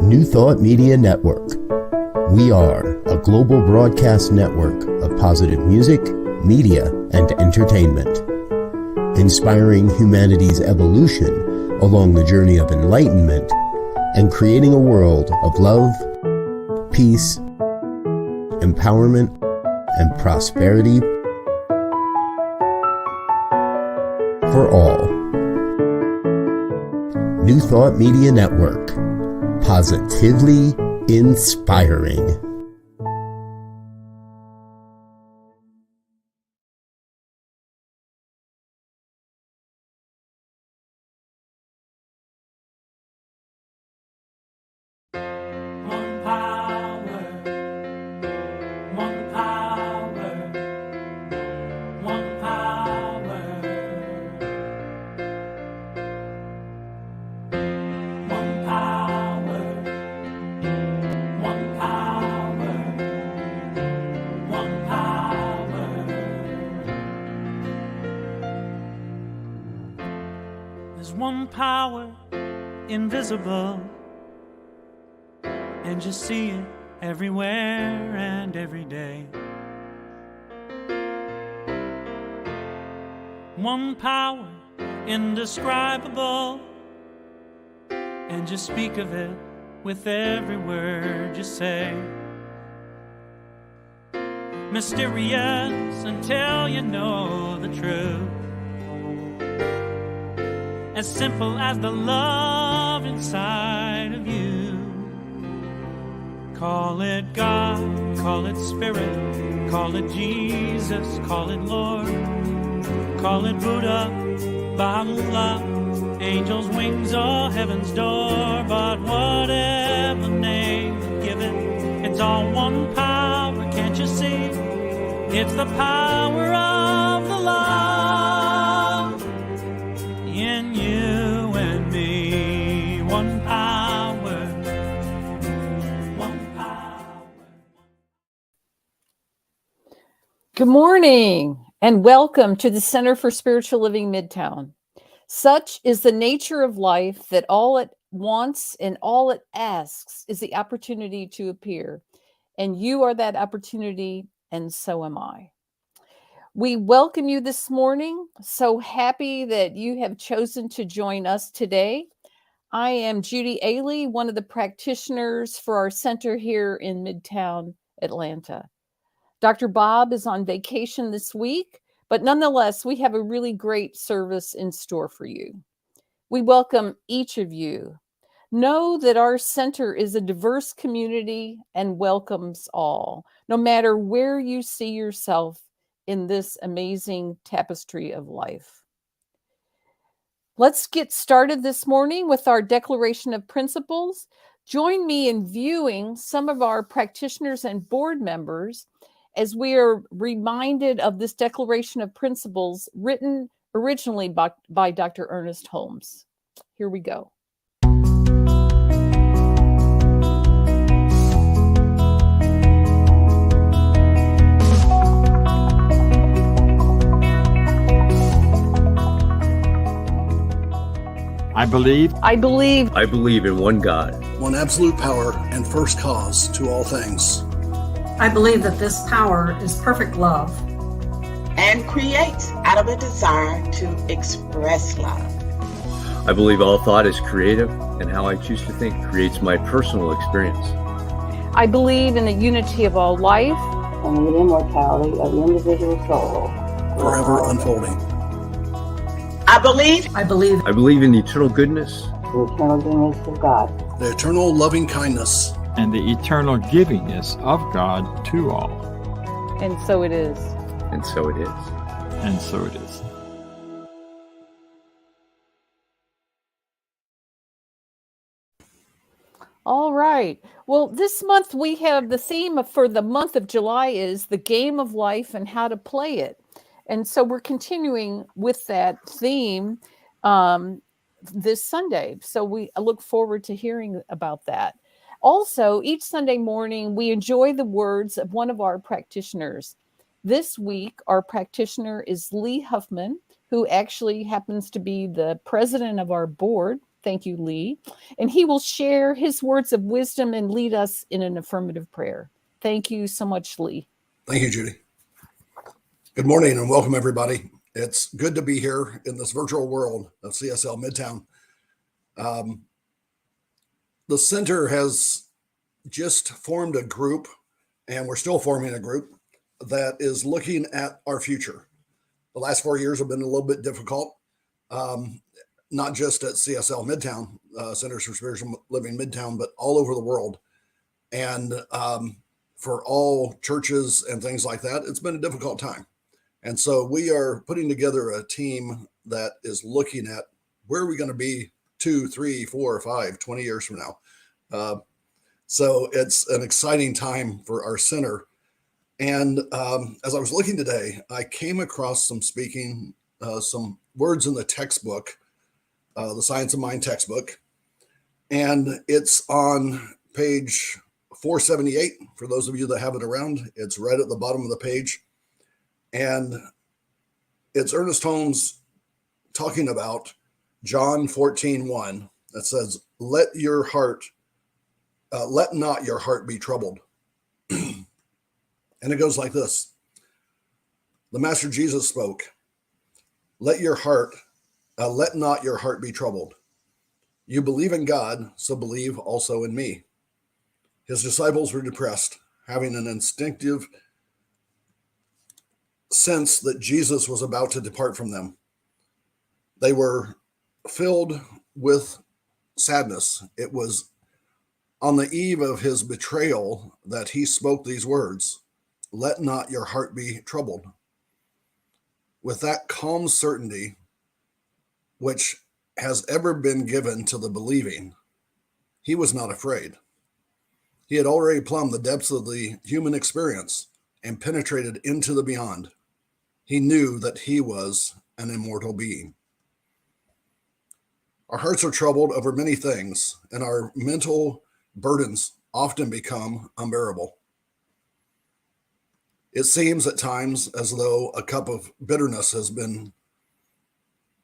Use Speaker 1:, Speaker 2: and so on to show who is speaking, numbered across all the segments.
Speaker 1: New Thought Media Network. We are a global broadcast network of positive music, media, and entertainment, inspiring humanity's evolution along the journey of enlightenment and creating a world of love, peace, empowerment, and prosperity for all. New Thought Media Network. Positively inspiring.
Speaker 2: One power, invisible, and you see it everywhere and every day. One power, indescribable, and you speak of it with every word you say. Mysterious until you know the truth. As simple as the love inside of you. Call it God, call it Spirit, call it Jesus, call it Lord, call it Buddha, Baha'u'llah, angels' wings or heaven's door. But whatever name you give it, it's all one power, can't you see? It's the power of the love in you and me. One power, one power.
Speaker 3: Good morning and welcome to the Center for Spiritual Living Midtown. Such is the nature of life that all it wants and all it asks is the opportunity to appear. And you are that opportunity, and so am I. We welcome you this morning. So happy that you have chosen to join us today. I am Judy Ailey, one of the practitioners for our center here in Midtown Atlanta. Dr. Bob is on vacation this week, but nonetheless, we have a really great service in store for you. We welcome each of you. Know that our center is a diverse community and welcomes all, no matter where you see yourself in this amazing tapestry of life. Let's get started this morning with our Declaration of Principles. Join me in viewing some of our practitioners and board members as we are reminded of this Declaration of Principles written originally by Dr. Ernest Holmes. Here we go.
Speaker 4: I believe
Speaker 5: in one God,
Speaker 6: one absolute power and first cause to all things.
Speaker 7: I believe that this power is perfect love
Speaker 8: and creates out of a desire to express love.
Speaker 5: I believe all thought is creative, and how I choose to think creates my personal experience.
Speaker 3: I believe in the unity of all life
Speaker 9: and the immortality of the individual soul,
Speaker 6: forever unfolding.
Speaker 8: I believe
Speaker 5: in the eternal goodness,
Speaker 9: the eternal goodness of God,
Speaker 6: the eternal loving kindness,
Speaker 4: and the eternal givingness of God to all.
Speaker 3: And so it is.
Speaker 5: And so it is.
Speaker 4: And so it is.
Speaker 3: All right. Well, this month we have the theme for the month of July is the game of life and how to play it. And so we're continuing with that theme this Sunday. So I look forward to hearing about that. Also, each Sunday morning, we enjoy the words of one of our practitioners. This week, our practitioner is Lee Huffman, who actually happens to be the president of our board Thank you, Lee. And he will share his words of wisdom and lead us in an affirmative prayer. Thank you so much, Lee.
Speaker 6: Thank you, Judy. Good morning and welcome, everybody. It's good to be here in this virtual world of CSL Midtown. The center has just formed a group, and we're still forming a group that is looking at our future. The last 4 years have been a little bit difficult, not just at CSL Midtown, Centers for Spiritual Living Midtown, but all over the world. And for all churches and things like that, it's been a difficult time. And so we are putting together a team that is looking at where are we going to be 2, 3, 4, 5, 20 years from now. So it's an exciting time for our center. And as I was looking today, I came across some words in the textbook, the Science of Mind textbook. And it's on page 478. For those of you that have it around, it's right at the bottom of the page. And it's Ernest Holmes talking about John 14:1 that says, let not your heart be troubled. And it goes like this. The Master Jesus spoke, let not your heart be troubled. You believe in God, so believe also in me. His disciples were depressed, having an instinctive sense that Jesus was about to depart from them. They were filled with sadness. It was on the eve of his betrayal that he spoke these words, let not your heart be troubled. With that calm certainty, which has ever been given to the believing, he was not afraid. He had already plumbed the depths of the human experience and penetrated into the beyond. He knew that he was an immortal being. Our hearts are troubled over many things, and our mental burdens often become unbearable. It seems at times as though a cup of bitterness has been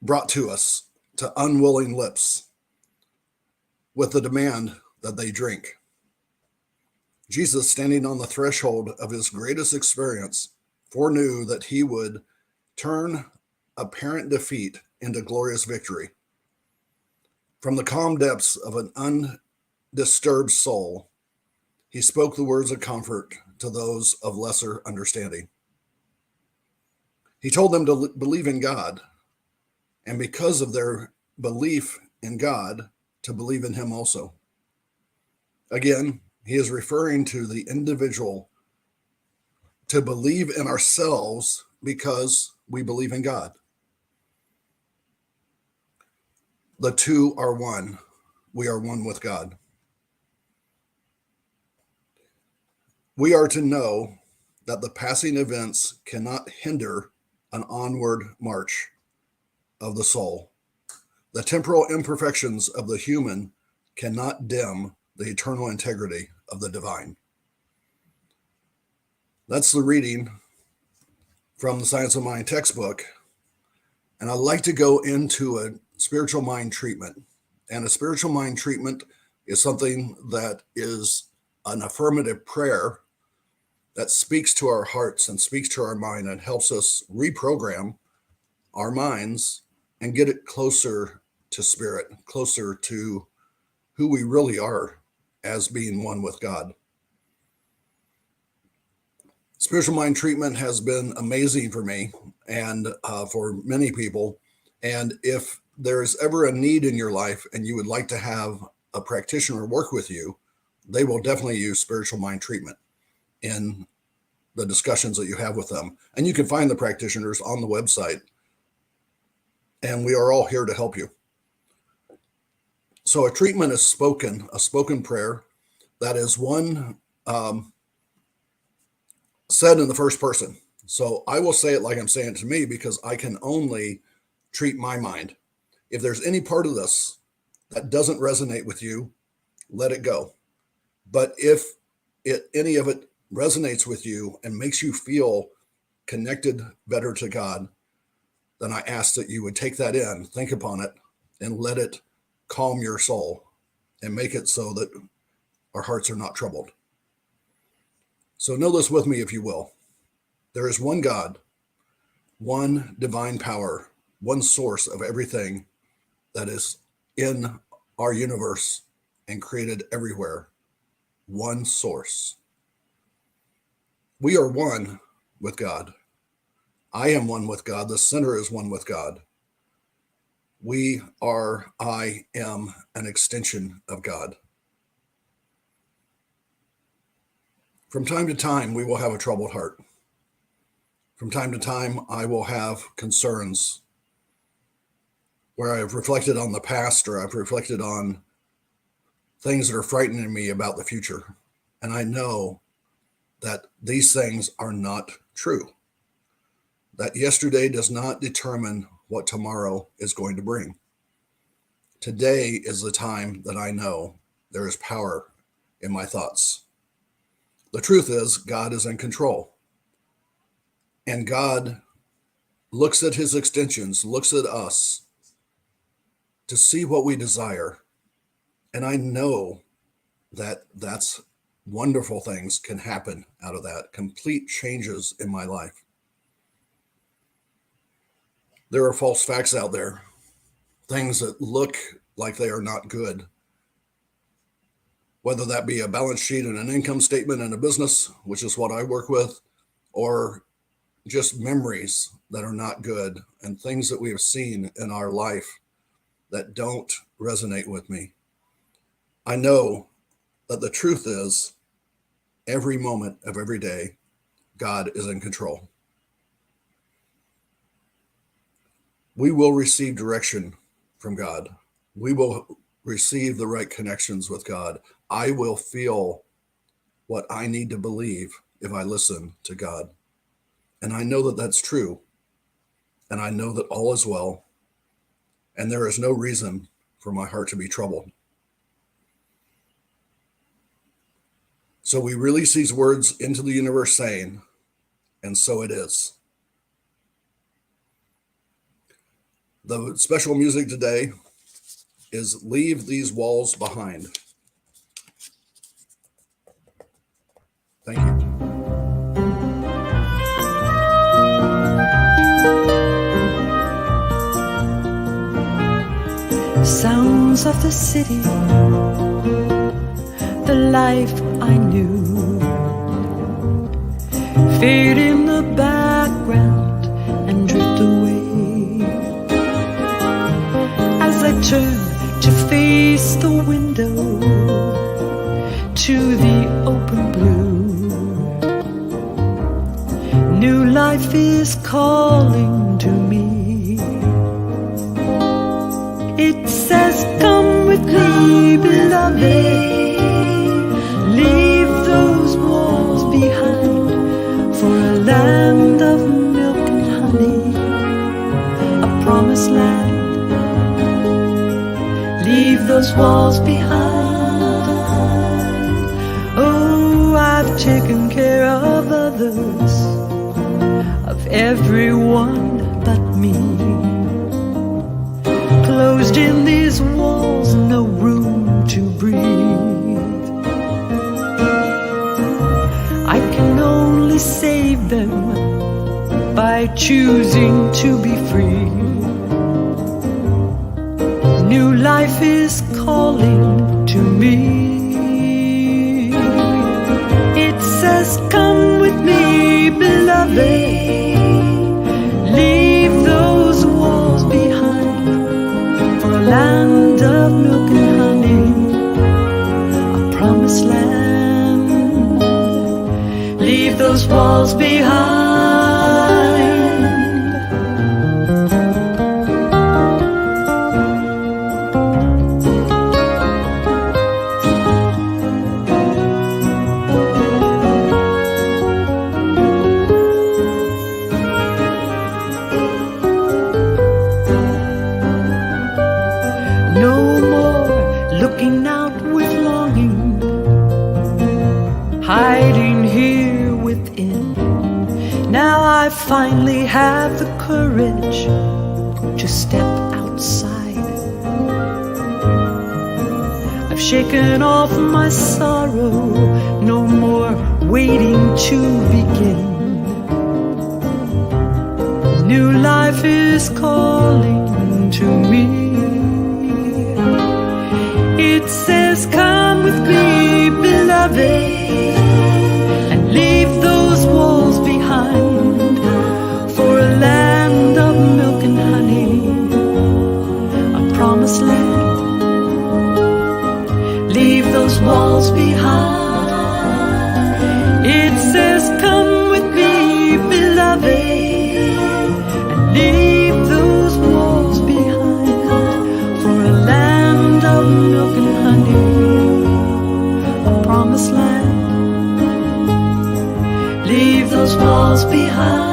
Speaker 6: brought to us, to unwilling lips, with the demand that they drink. Jesus, standing on the threshold of his greatest experience, foreknew that he would turn apparent defeat into glorious victory. From the calm depths of an undisturbed soul, he spoke the words of comfort to those of lesser understanding. He told them to believe in God, and because of their belief in God, to believe in him also. Again, he is referring to the individual to believe in ourselves because we believe in God. The two are one. We are one with God. We are to know that the passing events cannot hinder an onward march of the soul. The temporal imperfections of the human cannot dim the eternal integrity of the divine. That's the reading from the Science of Mind textbook. And I'd like to go into a spiritual mind treatment. And a spiritual mind treatment is something that is an affirmative prayer that speaks to our hearts and speaks to our mind and helps us reprogram our minds and get it closer to spirit, closer to who we really are as being one with God. Spiritual mind treatment has been amazing for me and for many people. And if there's ever a need in your life and you would like to have a practitioner work with you, they will definitely use spiritual mind treatment in the discussions that you have with them. And you can find the practitioners on the website. And we are all here to help you. So a treatment is a spoken prayer that is one said in the first person. So I will say it like I'm saying it to me because I can only treat my mind. If there's any part of this that doesn't resonate with you, let it go. But if any of it resonates with you and makes you feel connected better to God, then I ask that you would take that in, think upon it, and let it calm your soul and make it so that our hearts are not troubled. So know this with me, if you will. There is one God, one divine power, one source of everything that is in our universe and created everywhere. One source. We are one with God. I am one with God. The sinner is one with God. I am an extension of God. From time to time, we will have a troubled heart. From time to time, I will have concerns where I've reflected on the past, or I've reflected on things that are frightening me about the future. And I know that these things are not true. That yesterday does not determine what tomorrow is going to bring. Today is the time that I know there is power in my thoughts. The truth is, God is in control. And God looks at his extensions, looks at us to see what we desire. And I know that that's wonderful things can happen out of that, complete changes in my life. There are false facts out there, things that look like they are not good, whether that be a balance sheet and an income statement in a business, which is what I work with, or just memories that are not good and things that we have seen in our life that don't resonate with me. I know that the truth is, every moment of every day, God is in control. We will receive direction from God. We will receive the right connections with God. I will feel what I need to believe if I listen to God. And I know that that's true. And I know that all is well. And there is no reason for my heart to be troubled. So we release these words into the universe saying, and so it is. The special music today is Leave These Walls Behind. Thank you.
Speaker 10: Sounds of the city, the life I knew, fade in the background and drift away. As I turn to face the window, to the open blue, new life is calling to me. It says, come with me, beloved. Leave those walls behind for a land of milk and honey, a promised land. Leave those walls behind. Oh, I've taken care of others, of everyone but me. Closed in these walls, no room to breathe. I can only save them by choosing to be free. New life is calling to me. It says, come with me, beloved. Leave those walls behind, land of milk and honey, a promised land. Leave those walls behind. Finally have the courage to step outside. shaken off my sorrow, no more waiting to begin. New life is calling to me. It says, come with me, beloved, and leave those walls behind for a land of milk and honey, a promised land. Leave those walls behind. It says, come with me, beloved, and leave those walls behind for a land of milk and honey, a promised land. Leave those walls behind.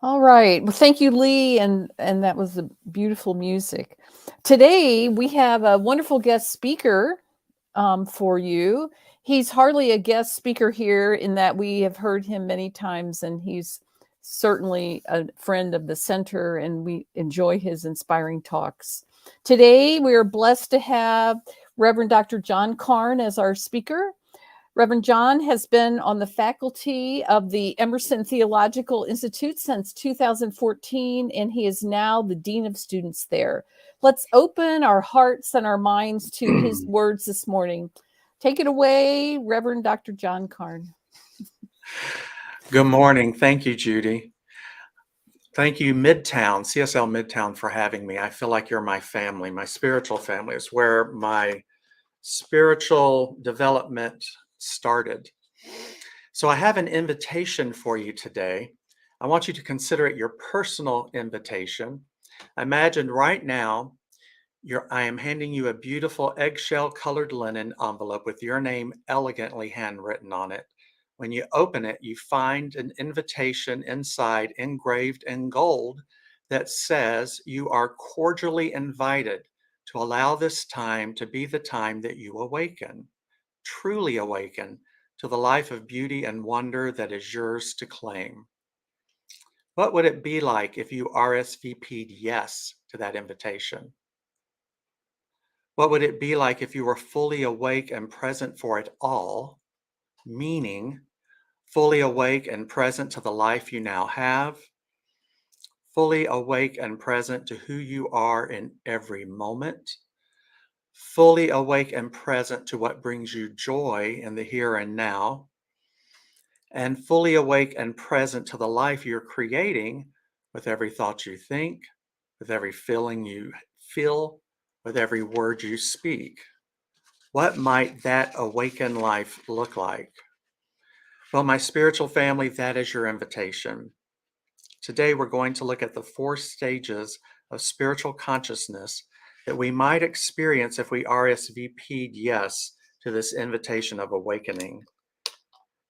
Speaker 3: All right. Well, thank you, Lee, and that was a beautiful music. Today we have a wonderful guest speaker for you. He's hardly a guest speaker here in that we have heard him many times, and he's certainly a friend of the center, and we enjoy his inspiring talks. Today we are blessed to have Reverend Dr. John Karn as our speaker. Reverend John has been on the faculty of the Emerson Theological Institute since 2014, and he is now the Dean of Students there. Let's open our hearts and our minds to his words this morning. Take it away, Reverend Dr. John Karn.
Speaker 11: Good morning. Thank you, Judy. Thank you, Midtown, CSL Midtown, for having me. I feel like you're my family. My spiritual family is where my spiritual development started. So I have an invitation for you today. I want you to consider it your personal invitation. Imagine right now, I am handing you a beautiful eggshell colored linen envelope with your name elegantly handwritten on it. When you open it, you find an invitation inside engraved in gold that says you are cordially invited to allow this time to be the time that you awaken, truly awaken to the life of beauty and wonder that is yours to claim. What would it be like if you RSVP'd yes to that invitation? What would it be like if you were fully awake and present for it all, meaning fully awake and present to the life you now have, fully awake and present to who you are in every moment, fully awake and present to what brings you joy in the here and now, and fully awake and present to the life you're creating with every thought you think, with every feeling you feel, with every word you speak. What might that awakened life look like? Well, my spiritual family, that is your invitation. Today, we're going to look at the 4 stages of spiritual consciousness that we might experience if we RSVP'd yes to this invitation of awakening.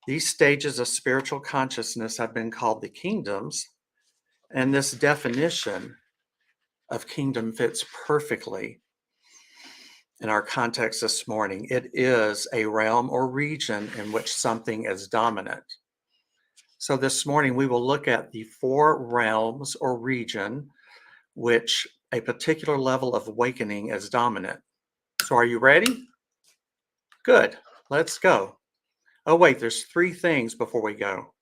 Speaker 11: These stages of spiritual consciousness have been called the kingdoms, and this definition of kingdom fits perfectly in our context this morning. It is a realm or region in which something is dominant. So this morning we will look at the 4 realms or region which a particular level of awakening is dominant. So are you ready? Good. Let's go. Oh wait, there's 3 things before we go.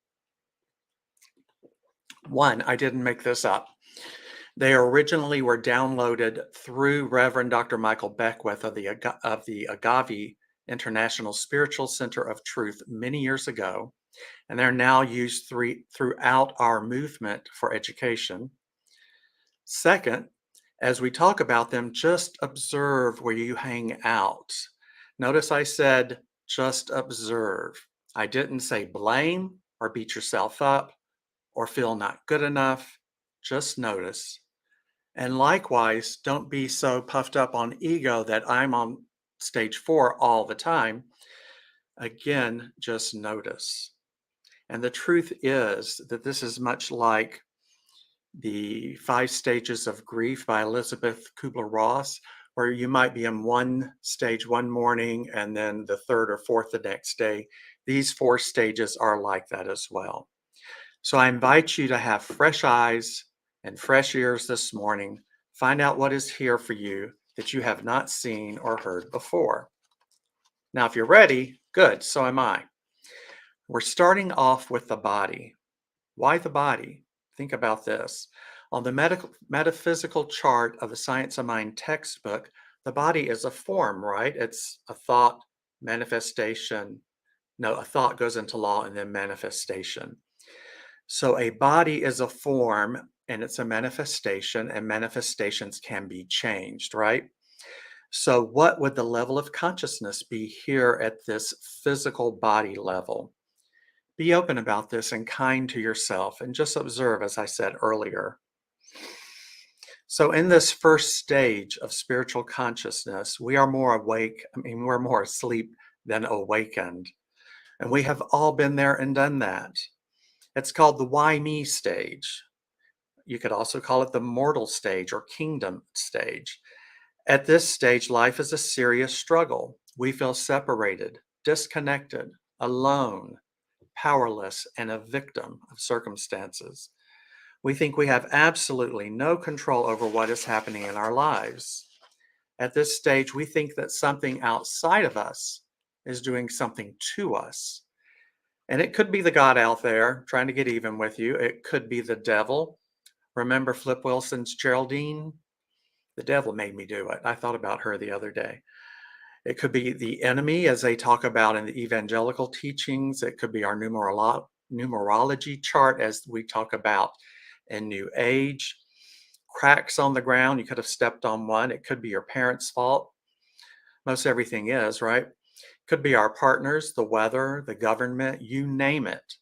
Speaker 11: 1, I didn't make this up. They originally were downloaded through Reverend Dr. Michael Beckwith of the Agave International Spiritual Center of Truth many years ago, and they're now used throughout our movement for education. 2nd, as we talk about them, just observe where you hang out. Notice I said just observe. I didn't say blame or beat yourself up or feel not good enough. Just notice. And likewise, don't be so puffed up on ego that I'm on stage 4 all the time. Again, just notice. And the truth is that this is much like the 5 Stages of Grief by Elizabeth Kubler-Ross, where you might be in one stage one morning and then the third or fourth the next day. These 4 stages are like that as well. So I invite you to have fresh eyes and fresh ears this morning. Find out what is here for you that you have not seen or heard before. Now, if you're ready, good, so am I. We're starting off with the body. Why the body? Think about this. On the metaphysical chart of the Science of Mind textbook, the body is a form, right? It's a thought, manifestation. No, a thought goes into law and then manifestation. So a body is a form and it's a manifestation, and manifestations can be changed, right? So what would the level of consciousness be here at this physical body level? Be open about this and kind to yourself and just observe, as I said earlier. So in this first stage of spiritual consciousness, we are more awake. We're more asleep than awakened. And we have all been there and done that. It's called the why me stage. You could also call it the mortal stage or kingdom stage. At this stage, life is a serious struggle. We feel separated, disconnected, alone, powerless, and a victim of circumstances. We think we have absolutely no control over what is happening in our lives. At this stage, we think that something outside of us is doing something to us. And it could be the God out there trying to get even with you. It could be the devil. Remember Flip Wilson's Geraldine? The devil made me do it. I thought about her the other day. It could be the enemy, as they talk about in the evangelical teachings. It could be our numerology chart, as we talk about in New Age. Cracks on the ground, you could have stepped on one. It could be your parents' fault. Most everything is, right? Could be our partners, the weather, the government, you name it.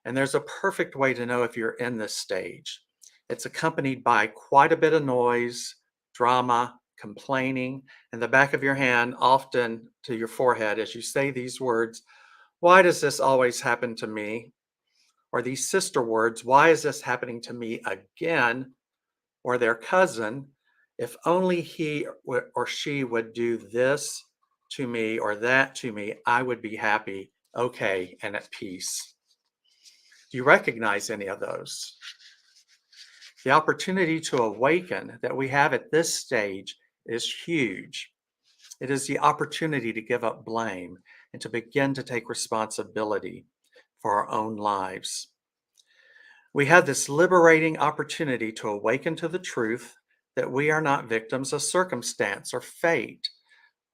Speaker 11: And there's a perfect way to know if you're in this stage. It's accompanied by quite a bit of noise, drama, complaining, and the back of your hand often to your forehead as you say these words, why does this always happen to me? Or these sister words, why is this happening to me again? Or their cousin, if only he or she would do this to me or that to me, I would be happy, okay, and at peace. Do you recognize any of those? The opportunity to awaken that we have at this stage is huge. It is the opportunity to give up blame and to begin to take responsibility for our own lives. We have this liberating opportunity to awaken to the truth that we are not victims of circumstance or fate.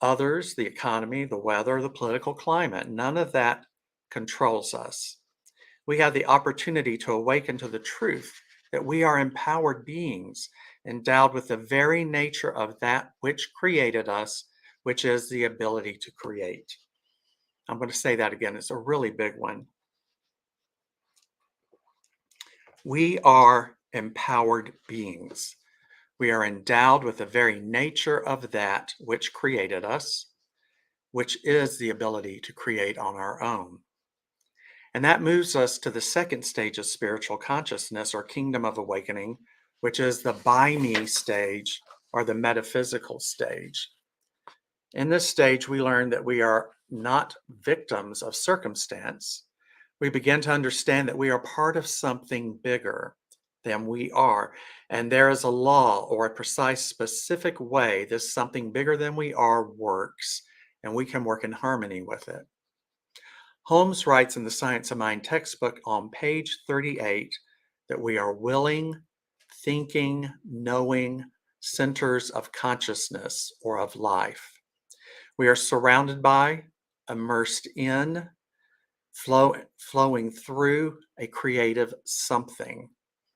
Speaker 11: Others, the economy, the weather, the political climate, none of that controls us. We have the opportunity to awaken to the truth that we are empowered beings, endowed with the very nature of that which created us, which is the ability to create. I'm going to say that again. It's a really big one. We are empowered beings. We are endowed with the very nature of that which created us, which is the ability to create on our own. And that moves us to the second stage of spiritual consciousness or kingdom of awakening, which is the by me stage or the metaphysical stage. In this stage, we learn that we are not victims of circumstance. We begin to understand that we are part of something bigger than we are. And there is a law or a precise, specific way this something bigger than we are works, and we can work in harmony with it. Holmes writes in the Science of Mind textbook on page 38 that we are willing, thinking, knowing centers of consciousness or of life. We are surrounded by, immersed in, flowing through a creative something,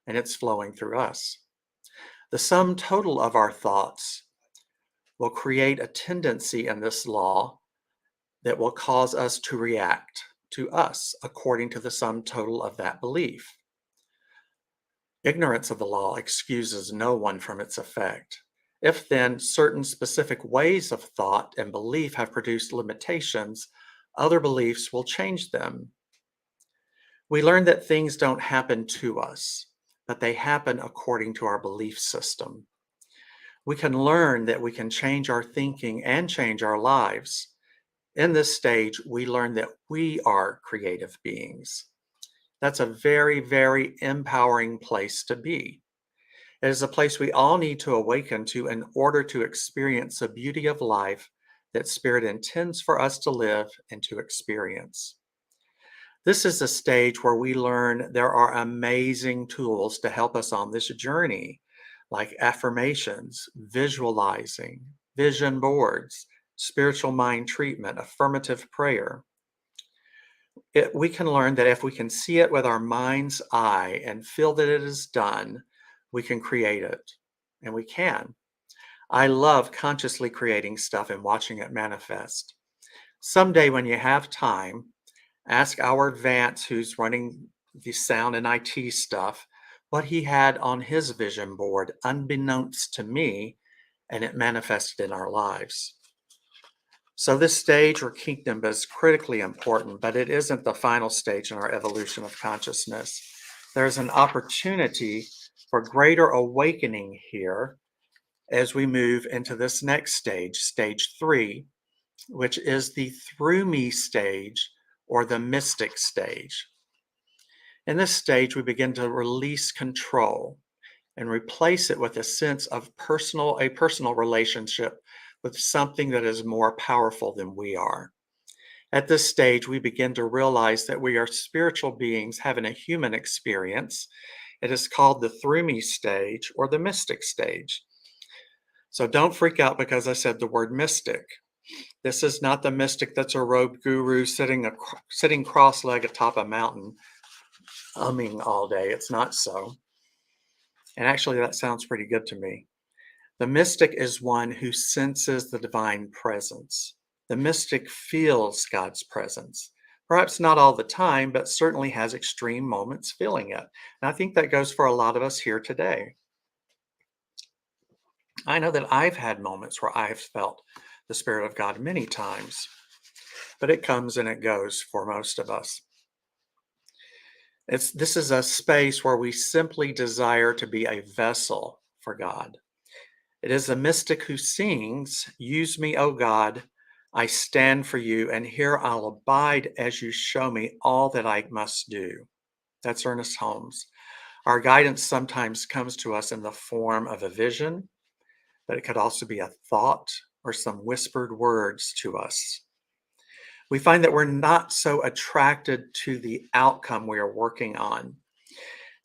Speaker 11: and it's flowing through us. The sum total of our thoughts will create a tendency in this law that will cause us to react to us according to the sum total of that belief. Ignorance of the law excuses no one from its effect. If then certain specific ways of thought and belief have produced limitations, other beliefs will change them. We learn that things don't happen to us, but they happen according to our belief system. We can learn that we can change our thinking and change our lives. In this stage, we learn that we are creative beings. That's a very, very empowering place to be. It is a place we all need to awaken to in order to experience the beauty of life that Spirit intends for us to live and to experience. This is a stage where we learn there are amazing tools to help us on this journey, like affirmations, visualizing, vision boards, spiritual mind treatment, affirmative prayer. We can learn that if we can see it with our mind's eye and feel that it is done, we can create it. And we can. I love consciously creating stuff and watching it manifest. Someday when you have time, ask our Vance, who's running the sound and IT stuff, what he had on his vision board, unbeknownst to me, and it manifested in our lives. So this stage or kingdom is critically important, but it isn't the final stage in our evolution of consciousness. There's an opportunity for greater awakening here as we move into this next stage, stage 3, which is the through me stage or the mystic stage. In this stage, we begin to release control and replace it with a sense of a personal relationship with something that is more powerful than we are. At this stage, we begin to realize that we are spiritual beings having a human experience. It is called the through me stage or the mystic stage. So don't freak out because I said the word mystic. This is not the mystic that's a robed guru sitting cross-legged atop a mountain, humming all day. It's not so. And actually, that sounds pretty good to me. The mystic is one who senses the divine presence. The mystic feels God's presence. Perhaps not all the time, but certainly has extreme moments feeling it. And I think that goes for a lot of us here today. I know that I've had moments where I've felt the Spirit of God many times, but it comes and it goes for most of us. This is a space where we simply desire to be a vessel for God. It is the mystic who sings, "Use me, O God, I stand for you, and here I'll abide as you show me all that I must do." That's Ernest Holmes. Our guidance sometimes comes to us in the form of a vision, but it could also be a thought or some whispered words to us. We find that we're not so attracted to the outcome we are working on.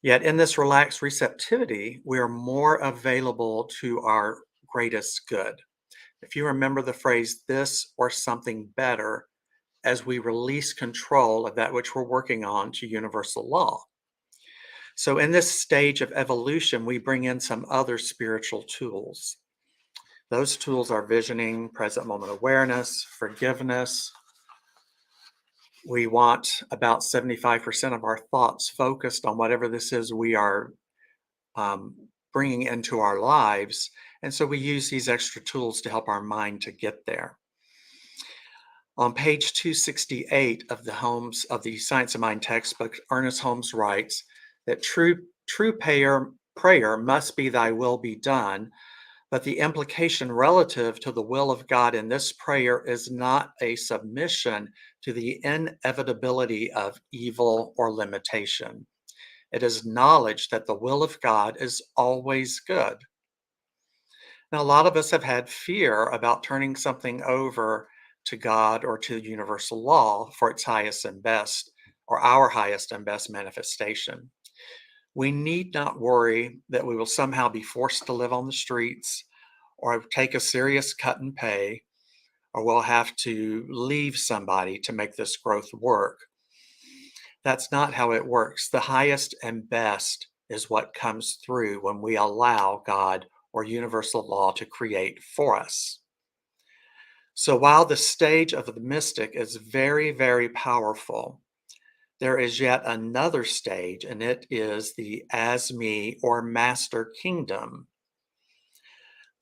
Speaker 11: Yet in this relaxed receptivity, we are more available to our greatest good. If you remember the phrase, this or something better, as we release control of that which we're working on to universal law. So in this stage of evolution, we bring in some other spiritual tools. Those tools are visioning, present moment awareness, forgiveness. We want about 75% of our thoughts focused on whatever this is we are bringing into our lives. And so we use these extra tools to help our mind to get there. On page 268 of the Science of Mind textbook, Ernest Holmes writes that true prayer must be thy will be done, but the implication relative to the will of God in this prayer is not a submission to the inevitability of evil or limitation. It is knowledge that the will of God is always good. Now, a lot of us have had fear about turning something over to God or to universal law for its highest and best, or our highest and best manifestation. We need not worry that we will somehow be forced to live on the streets or take a serious cut in pay, or we'll have to leave somebody to make this growth work. That's not how it works. The highest and best is what comes through when we allow God or universal law to create for us. So while the stage of the mystic is very, very powerful, there is yet another stage, and it is the as me or master kingdom.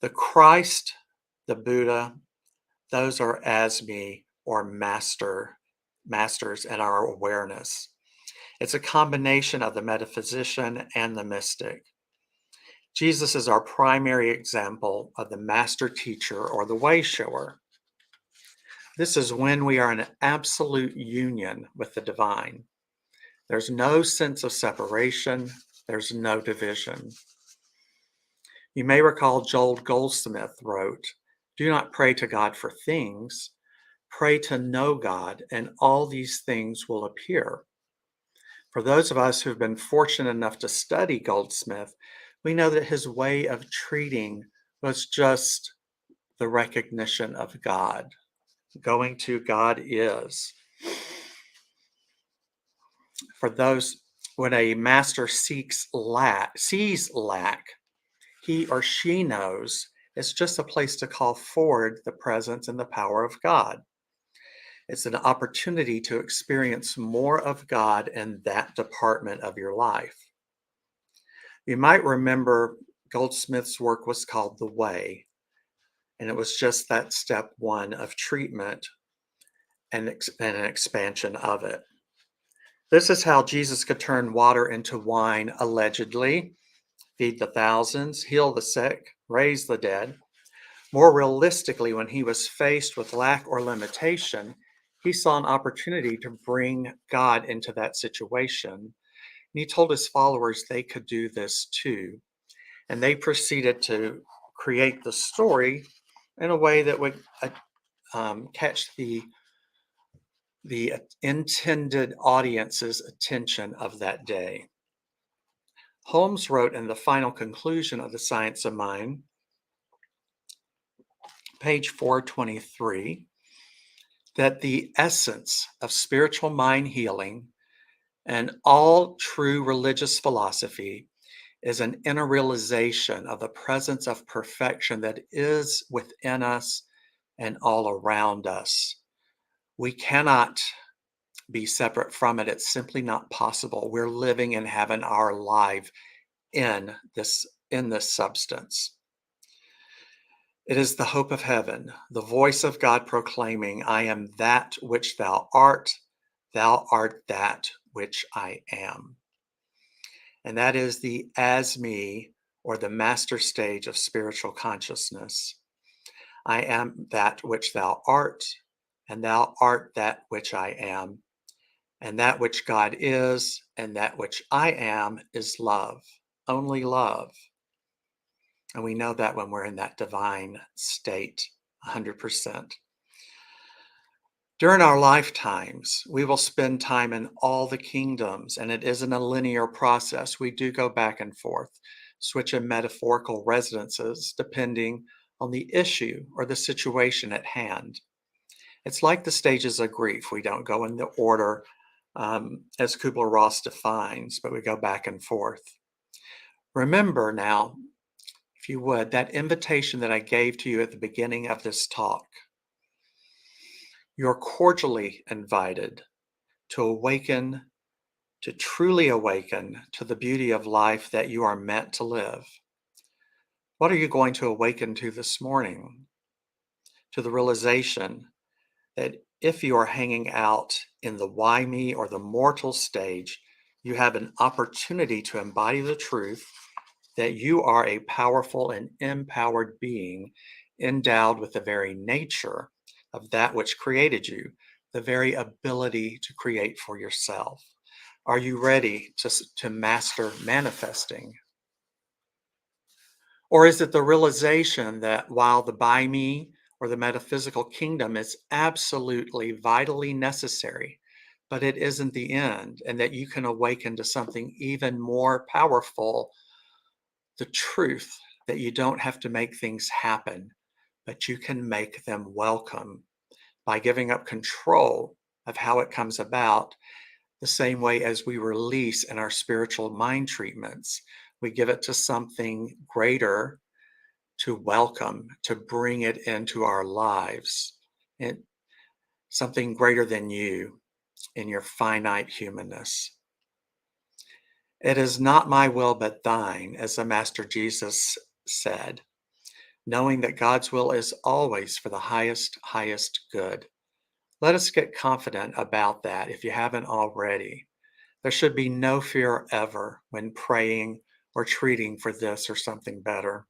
Speaker 11: The Christ, the Buddha, those are as me or masters in our awareness. It's a combination of the metaphysician and the mystic. Jesus is our primary example of the master teacher or the way shower. This is when we are in absolute union with the divine. There's no sense of separation. There's no division. You may recall Joel Goldsmith wrote, "Do not pray to God for things. Pray to know God, and all these things will appear." For those of us who've been fortunate enough to study Goldsmith, we know that his way of treating was just the recognition of God, going to God is. For those, when a master sees lack, he or she knows it's just a place to call forward the presence and the power of God. It's an opportunity to experience more of God in that department of your life. You might remember Goldsmith's work was called The Way, and it was just that step one of treatment and an expansion of it. This is how Jesus could turn water into wine, allegedly, feed the thousands, heal the sick, raise the dead. More realistically, when he was faced with lack or limitation, he saw an opportunity to bring God into that situation. And he told his followers they could do this too. And they proceeded to create the story in a way that would catch the intended audience's attention of that day. Holmes wrote in the final conclusion of The Science of Mind, page 423, that the essence of spiritual mind healing and all true religious philosophy is an inner realization of the presence of perfection that is within us and all around us. We cannot be separate from it. It's simply not possible. We're living and having our life in this substance. It is the hope of heaven, the voice of God proclaiming, "I am that which thou art that which I am." And that is the as me, or the master stage of spiritual consciousness. I am that which thou art, and thou art that which I am. And that which God is, and that which I am, is love, only love. And we know that when we're in that divine state, 100%. During our lifetimes, we will spend time in all the kingdoms, and it isn't a linear process. We do go back and forth, switching metaphorical residences depending on the issue or the situation at hand. It's like the stages of grief. We don't go in the order as Kubler-Ross defines, but we go back and forth. Remember now, if you would, that invitation that I gave to you at the beginning of this talk. You're cordially invited to awaken, to truly awaken to the beauty of life that you are meant to live. What are you going to awaken to this morning? To the realization that if you are hanging out in the why me or the mortal stage, you have an opportunity to embody the truth that you are a powerful and empowered being endowed with the very nature of that which created you, the very ability to create for yourself. Are you ready to master manifesting? Or is it the realization that while the by me or the metaphysical kingdom is absolutely vitally necessary, but it isn't the end, and that you can awaken to something even more powerful, the truth that you don't have to make things happen, but you can make them welcome by giving up control of how it comes about, the same way as we release in our spiritual mind treatments. We give it to something greater to welcome, to bring it into our lives, and something greater than you in your finite humanness. It is not my will, but thine, as the Master Jesus said, knowing that God's will is always for the highest good. Let us get confident about that if you haven't already. There should be no fear ever when praying or treating for this or something better.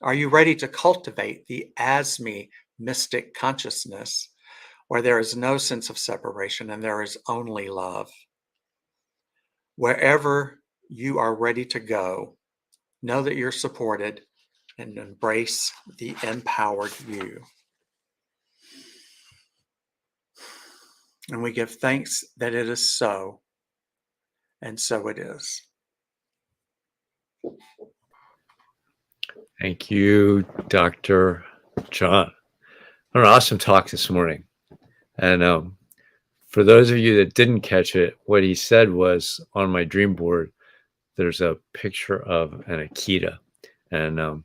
Speaker 11: Are you ready to cultivate the as me mystic consciousness where there is no sense of separation and there is only love? Wherever you are ready to go, know that you're supported and embrace the empowered you. And we give thanks that it is so, and so it is.
Speaker 12: Thank you, Dr. John. What an awesome talk this morning. And for those of you that didn't catch it, what he said was, on my dream board, there's a picture of an Akita. And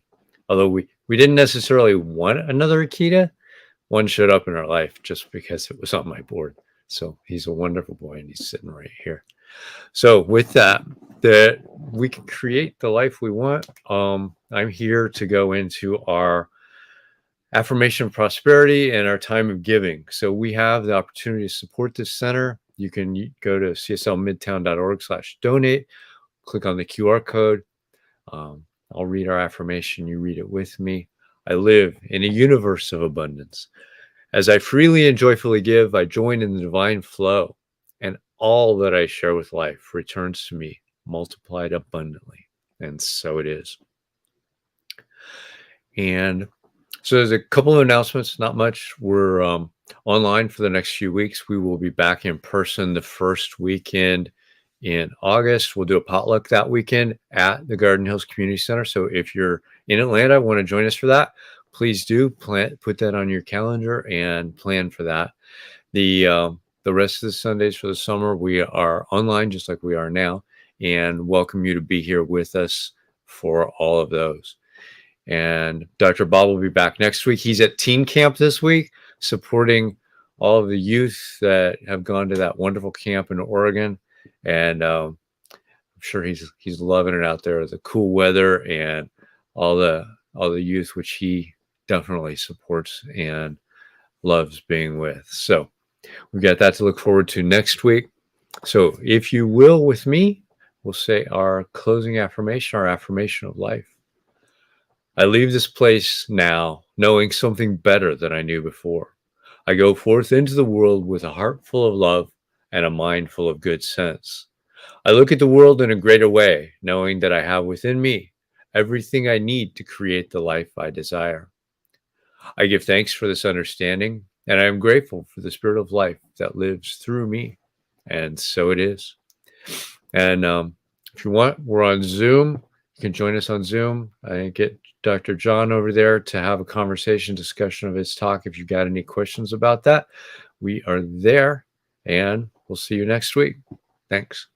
Speaker 12: although we didn't necessarily want another Akita, one showed up in our life just because it was on my board. So he's a wonderful boy, and he's sitting right here. So with that we can create the life we want. I'm here to go into our affirmation of prosperity and our time of giving. So we have the opportunity to support this center. You can go to cslmidtown.org/donate, click on the QR code. I'll read our affirmation. You read it with me. I live in a universe of abundance. As I freely and joyfully give, I join in the divine flow, and all that I share with life returns to me multiplied abundantly. And so it is. And so there's a couple of announcements, not much. We're online for the next few weeks. We will be back in person the first weekend in August. We'll do a potluck that weekend at the Garden Hills Community Center. So if you're in Atlanta, want to join us for that, please do put that on your calendar and plan for that. The rest of the Sundays for the summer, we are online just like we are now, and welcome you to be here with us for all of those. And Dr. Bob will be back next week. He's at teen camp this week, supporting all of the youth that have gone to that wonderful camp in Oregon. And I'm sure he's loving it out there, the cool weather and all the youth, which he definitely supports and loves being with. So we've got that to look forward to next week. So if you will, with me, we'll say our closing affirmation, our affirmation of life. I leave this place now knowing something better than I knew before. I go forth into the world with a heart full of love and a mind full of good sense. I look at the world in a greater way, knowing that I have within me everything I need to create the life I desire. I give thanks for this understanding, and I am grateful for the spirit of life that lives through me. And so it is. And if you want, we're on Zoom. You can join us on Zoom. I get Dr. John over there to have a conversation, discussion of his talk. If you've got any questions about that, we are there, and we'll see you next week. Thanks.